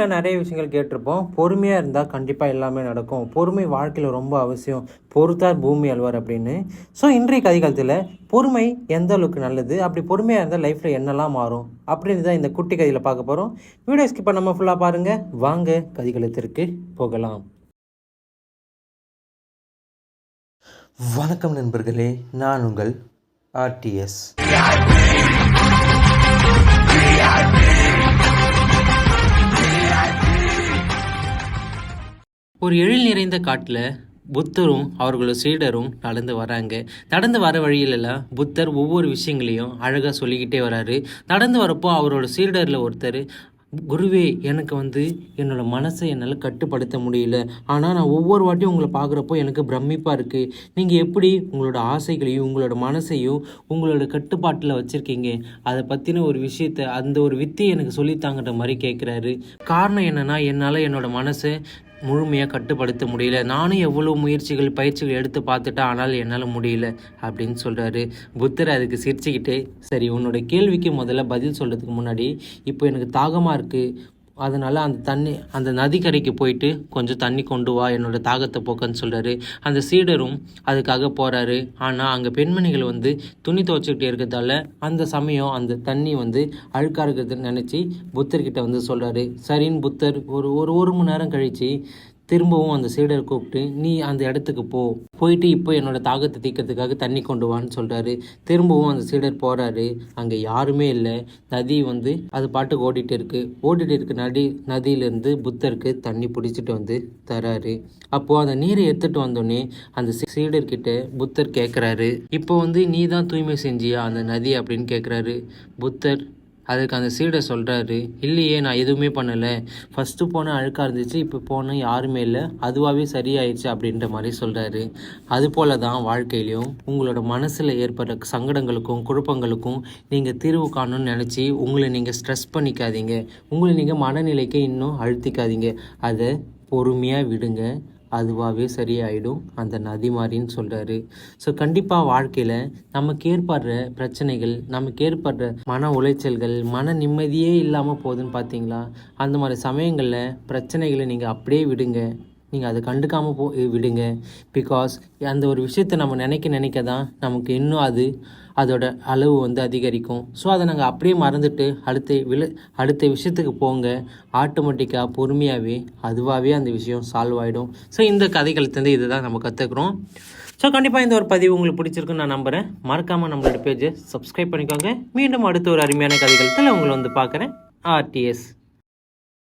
லைஃப்பில் நிறைய விஷயங்கள் கேட்டிருப்போம். பொறுமையாக இருந்தால் கண்டிப்பாக எல்லாமே நடக்கும். பொறுமை வாழ்க்கையில் ரொம்ப அவசியம். பொறுத்தார் பூமி அல்வார் அப்படின்னு. ஸோ இன்றைய கதைக்காலத்தில் பொறுமை எந்த அளவுக்கு நல்லது, அப்படி பொறுமையாக இருந்தால் லைஃப்பில் என்னெல்லாம் மாறும் அப்படின்னு தான் இந்த குட்டி கதையில் பார்க்க போகிறோம். வீடியோ ஸ்கிப் பண்ணாமல் ஃபுல்லாக பாருங்கள். வாங்க கதைக்களத்திற்கு போகலாம். வணக்கம் நண்பர்களே, நான் உங்கள் RTS. ஒரு எழில் நிறைந்த காட்டில் புத்தரும் அவர்களோட சீடரும் நடந்து வராங்க. நடந்து வர வழியிலலாம் புத்தர் ஒவ்வொரு விஷயங்களையும் அழகாக சொல்லிக்கிட்டே வராரு. நடந்து வரப்போ அவரோட சீடரில் ஒருத்தர், குருவே, எனக்கு என்னோடய மனசை என்னால் கட்டுப்படுத்த முடியல. ஆனால் நான் ஒவ்வொரு வாட்டியும் உங்களை பார்க்குறப்போ எனக்கு பிரமிப்பாக இருக்குது. நீங்கள் எப்படி உங்களோட ஆசைகளையும் உங்களோட மனசையும் உங்களோட கட்டுப்பாட்டில் வச்சுருக்கீங்க? அதை பற்றின ஒரு விஷயத்தை, அந்த ஒரு வித்தையை எனக்கு சொல்லித்தாங்கன்ற மாதிரி கேட்குறாரு. காரணம் என்னென்னா, என்னால் என்னோடய மனசை முழுமையாக கட்டுப்படுத்த முடியல. நானும் எவ்வளோ முயற்சிகள் பயிற்சிகள் எடுத்து பார்த்துட்டேன், ஆனால் என்னால் முடியல அப்படின்னு சொல்கிறாரு. புத்தர் அதுக்கு சிரிச்சுக்கிட்டே, சரி, உன்னோட கேள்விக்கு முதல்ல பதில் சொல்கிறதுக்கு முன்னாடி இப்போ எனக்கு தாகமாக இருக்குது, அதனால் அந்த நதிக்கரைக்கு போயிட்டு கொஞ்சம் தண்ணி கொண்டு வா, என்னோடய தாகத்தை போக்கன்னு சொல்கிறாரு. அந்த சீடரும் அதுக்காக போகிறாரு. ஆனால் அங்கே பெண்மணிகள் துணி துவைச்சிக்கிட்டே இருக்கிறதால அந்த சமயம் அந்த தண்ணி அழுக்காக இருக்கிறதுன்னு நினச்சி புத்தர்கிட்ட சொல்கிறாரு. சரின்னு புத்தர் ஒரு மணி நேரம் கழித்து திரும்பவும் அந்த சீடரை கூப்பிட்டு, நீ அந்த இடத்துக்கு போயிட்டு இப்போ என்னோடய தாகத்தை தீர்க்கறதுக்காக தண்ணி கொண்டு வான்னு சொல்கிறாரு. திரும்பவும் அந்த சீடர் போகிறாரு. அங்கே யாருமே இல்லை. நதி அது பாட்டுக்கு ஓடிட்டு இருக்கு. நதியிலேருந்து புத்தருக்கு தண்ணி பிடிச்சிட்டு தராரு. அப்போது அந்த நீரை எடுத்துகிட்டு வந்தோடனே அந்த சீடர்கிட்ட புத்தர் கேட்குறாரு, இப்போ நீ தான் தூய்மை செஞ்சியா அந்த நதி அப்படின்னு கேட்குறாரு. புத்தர் அதுக்கு அந்த சீடர் சொல்கிறாரு, இல்லையே, நான் எதுவுமே பண்ணலை. ஃபஸ்ட்டு போன அழுக்காக இருந்துச்சு, இப்போ போன யாருமே இல்லை, அதுவாகவே சரியாயிடுச்சு அப்படின்ற மாதிரி சொல்கிறாரு. அதுபோல தான் வாழ்க்கையிலையும் உங்களோட மனசில் ஏற்படுற சங்கடங்களுக்கும் குழப்பங்களுக்கும் நீங்கள் தீர்வு காணணும்னு நினச்சி உங்களை நீங்கள் ஸ்ட்ரெஸ் பண்ணிக்காதீங்க. உங்களை நீங்கள் மனநிலைக்கு இன்னும் அழுத்திக்காதீங்க. அதை பொறுமையாக விடுங்க, அதுவாகவே சரியாயிடும் அந்த நதி மாதிரின்னு சொல்கிறாரு. ஸோ கண்டிப்பாக வாழ்க்கையில் நமக்கு ஏற்படுற பிரச்சனைகள், நமக்கு ஏற்படுற மன உளைச்சல்கள், மன நிம்மதியே இல்லாமல் போகுதுன்னு பார்த்தீங்களா? அந்த மாதிரி சமயங்களில் பிரச்சனைகளை நீங்கள் அப்படியே விடுங்க. நீங்கள் அதை கண்டுக்காமல் விடுங்க. பிகாஸ் அந்த ஒரு விஷயத்தை நம்ம நினைக்க தான் நமக்கு இன்னும் அதோட அளவு அதிகரிக்கும். ஸோ அதை நாங்கள் அப்படியே மறந்துட்டு அடுத்த விஷயத்துக்கு போங்க. ஆட்டோமேட்டிக்காக பொறுமையாகவே அதுவாகவே அந்த விஷயம் சால்வ் ஆகிடும். ஸோ இந்த கதைகளுக்கு இதை தான் நம்ம கற்றுக்குறோம். ஸோ கண்டிப்பாக இந்த ஒரு பதிவு உங்களுக்கு பிடிச்சிருக்குன்னு நான் நம்புகிறேன். மறக்காமல் நம்மளோட பேஜை சப்ஸ்கிரைப் பண்ணிக்கோங்க. மீண்டும் அடுத்த ஒரு அருமையான கதைகளுக்கு உங்களை பார்க்குறேன். RTS.